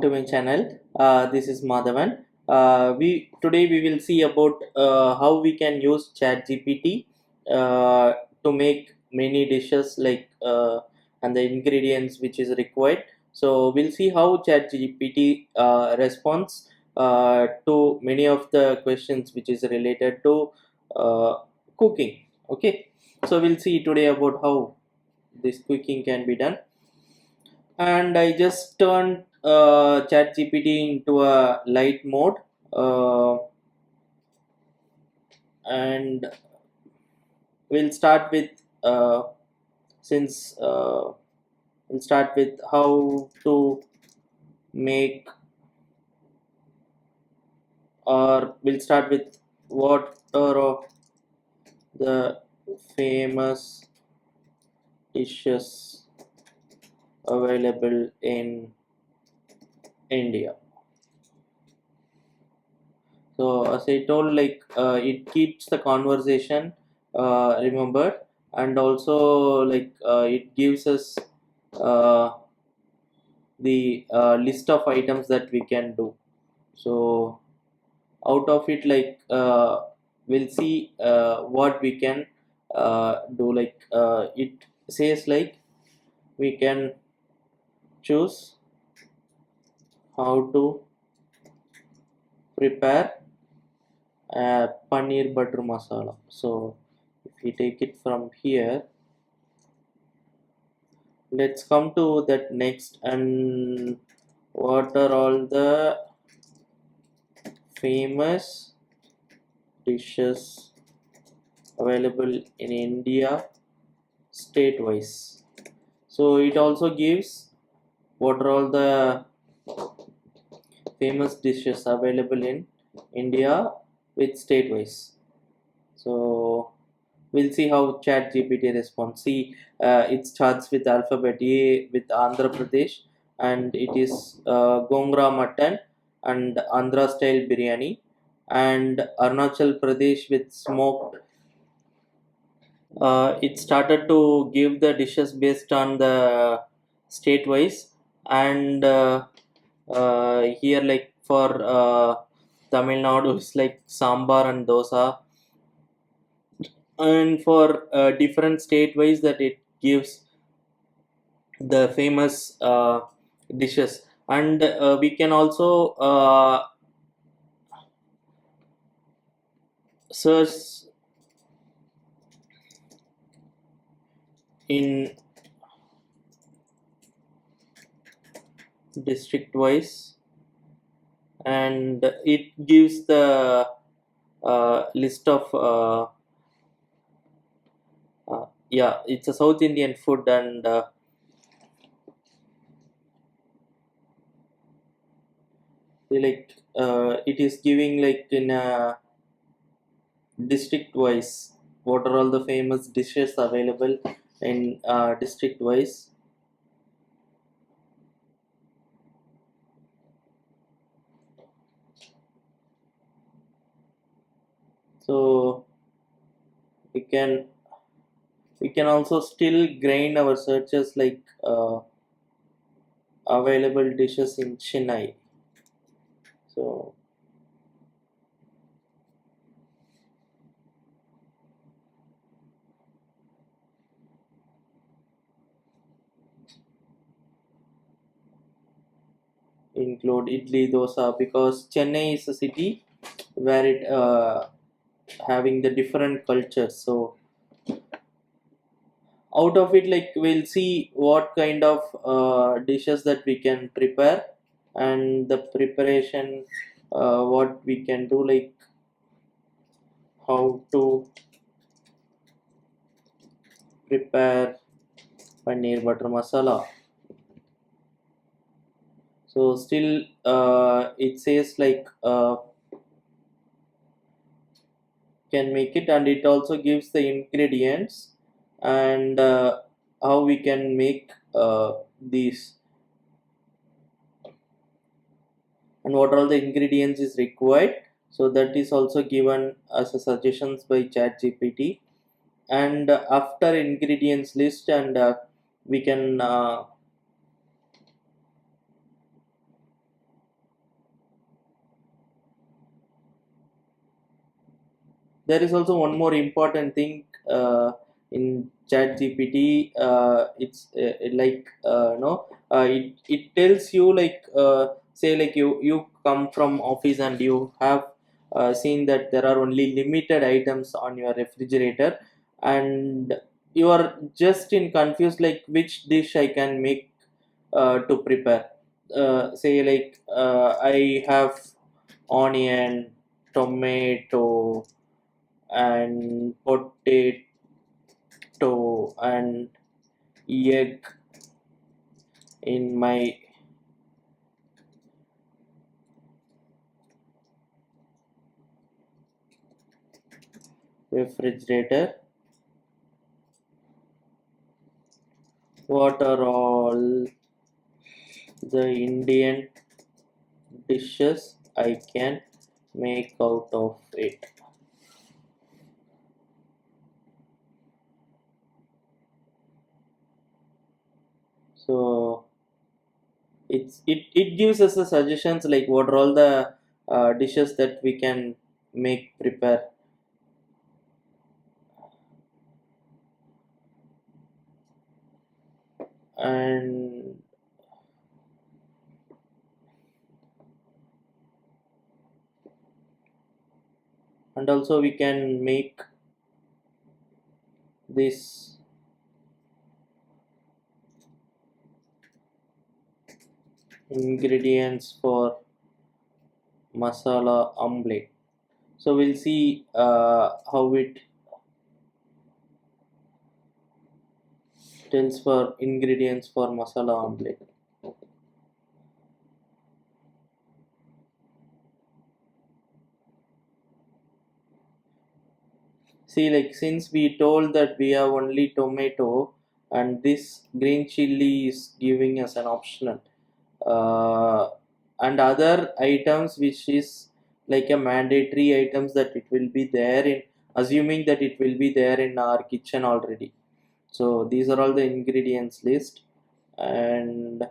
to my channel. This is Madhavan. We today we will see about how we can use ChatGPT to make many dishes and the ingredients which is required. So we'll see how ChatGPT responds to many of the questions which is related to uh, cooking. Okay, so we'll see today about how this cooking can be done. And I just turned ChatGPT into a light mode, uh, and we'll start with since we'll start with how to make, or we'll start with what are of the famous dishes available in India. So as I told, it keeps the conversation remembered, and also it gives us uh, the list of items that we can do. So out of it, we'll see what we can do. It says we can choose how to prepare paneer butter masala. So if we take it from here, let's come to that next. And what are all the famous dishes available in India state wise? So it also gives what are all the famous dishes available in India with state wise. So we'll see how ChatGPT responds. See, it starts with alphabet A with Andhra Pradesh, and it is Gongra mutton and Andhra style biryani, and Arunachal Pradesh with smoked. It started to give the dishes based on the state wise, and here for Tamil Nadu is like sambar and dosa, and for different state wise that it gives the famous dishes. And we can also search in district wise, and it gives the list of yeah, it's a South Indian food, and it is giving in a district wise what are all the famous dishes available in district wise. So we can also still grain our searches available dishes in Chennai. So include idli dosa, because Chennai is a city where it having the different cultures. So out of it, we'll see what kind of dishes that we can prepare, and the preparation, what we can do, how to prepare paneer butter masala. So still it says can make it, and it also gives the ingredients, and how we can make these, and what all the ingredients is required. So that is also given as a suggestions by ChatGPT. And after ingredients list, and we can there is also one more important thing in ChatGPT. It's like no, it tells you like say like you come from office and you have seen that there are only limited items on your refrigerator, and you are just in confused like which dish I can make to prepare. Say like I have onion, tomato, and potato and egg in my refrigerator. What are all the Indian dishes I can make out of it? So it gives us the suggestions like what are all the dishes that we can make prepare. and and also we can make this ingredients for masala omelette. So we'll see how it tells for ingredients for masala omelette. See, like since we told that we have only tomato, and this green chili is giving us an optional, uh, and other items which is like a mandatory items that it will be there in, assuming that it will be there in our kitchen already. So these are all the ingredients list, and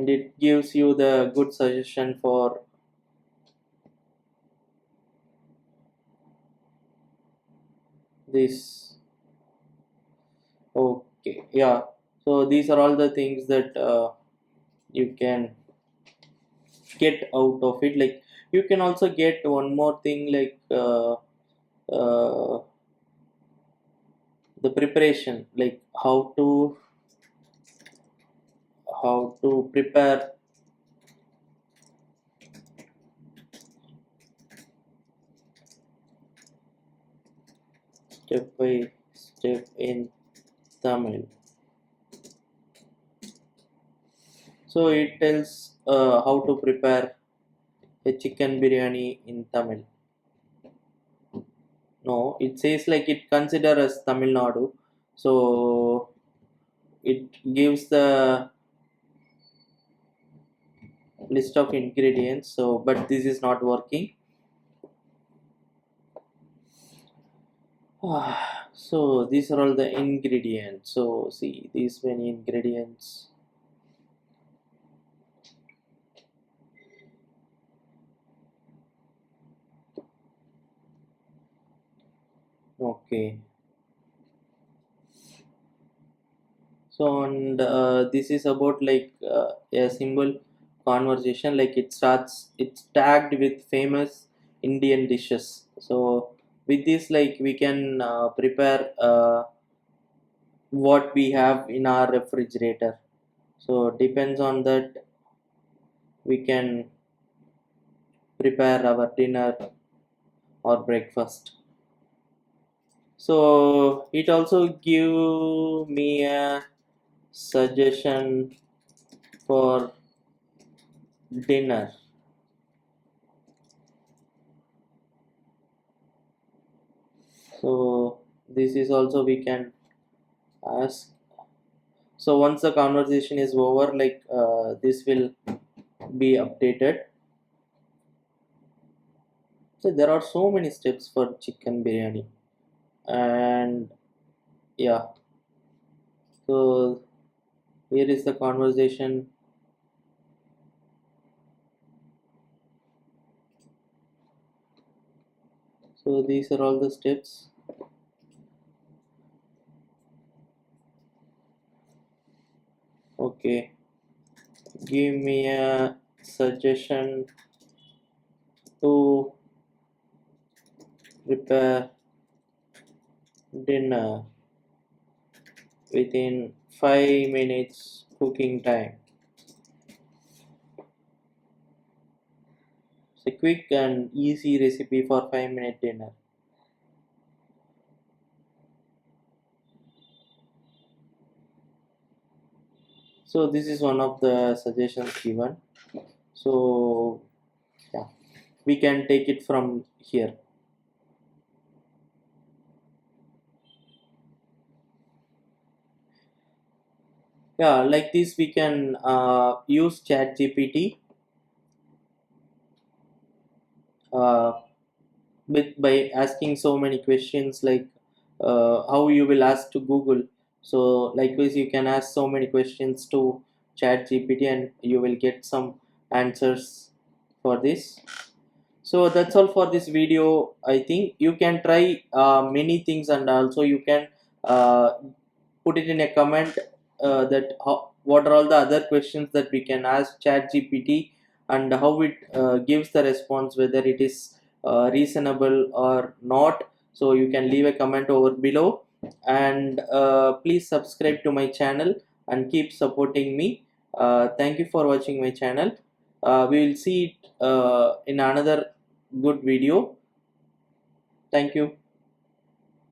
it gives you the good suggestion for this. Okay, yeah. So these are all the things that you can get out of it. Like you can also get one more thing like the preparation, like how to prepare step by step in Tamil. So it tells how to prepare a chicken biryani in Tamil. No, it says like it consider as Tamil Nadu. So it gives the list of ingredients. So, but this is not working. So these are all the ingredients. So see these many ingredients. Okay. So and this is about like a simple conversation. Like it starts. It's tagged with famous Indian dishes. So with this, like we can prepare what we have in our refrigerator. So depends on that we can prepare our dinner or breakfast. So it also give me a suggestion for dinner. So this is also we can ask. So once the conversation is over, like this will be updated. So there are so many steps for chicken biryani, and yeah. So here is the conversation So these are all the steps. Okay, give me a suggestion to prepare dinner within 5 minutes cooking time. It's a quick and easy recipe for 5-minute dinner. So this is one of the suggestions given. So yeah, we can take it from here. Yeah, like this we can use ChatGPT uh, by asking so many questions, like how you will ask to Google. So likewise you can ask so many questions to ChatGPT and you will get some answers for this. So that's all for this video. I think you can try many things, and also you can uh, put it in a comment that what are all the other questions that we can ask ChatGPT, and how it gives the response, whether it is reasonable or not. So you can leave a comment over below, and please subscribe to my channel and keep supporting me. Thank you for watching my channel. We will see it in another good video. Thank you.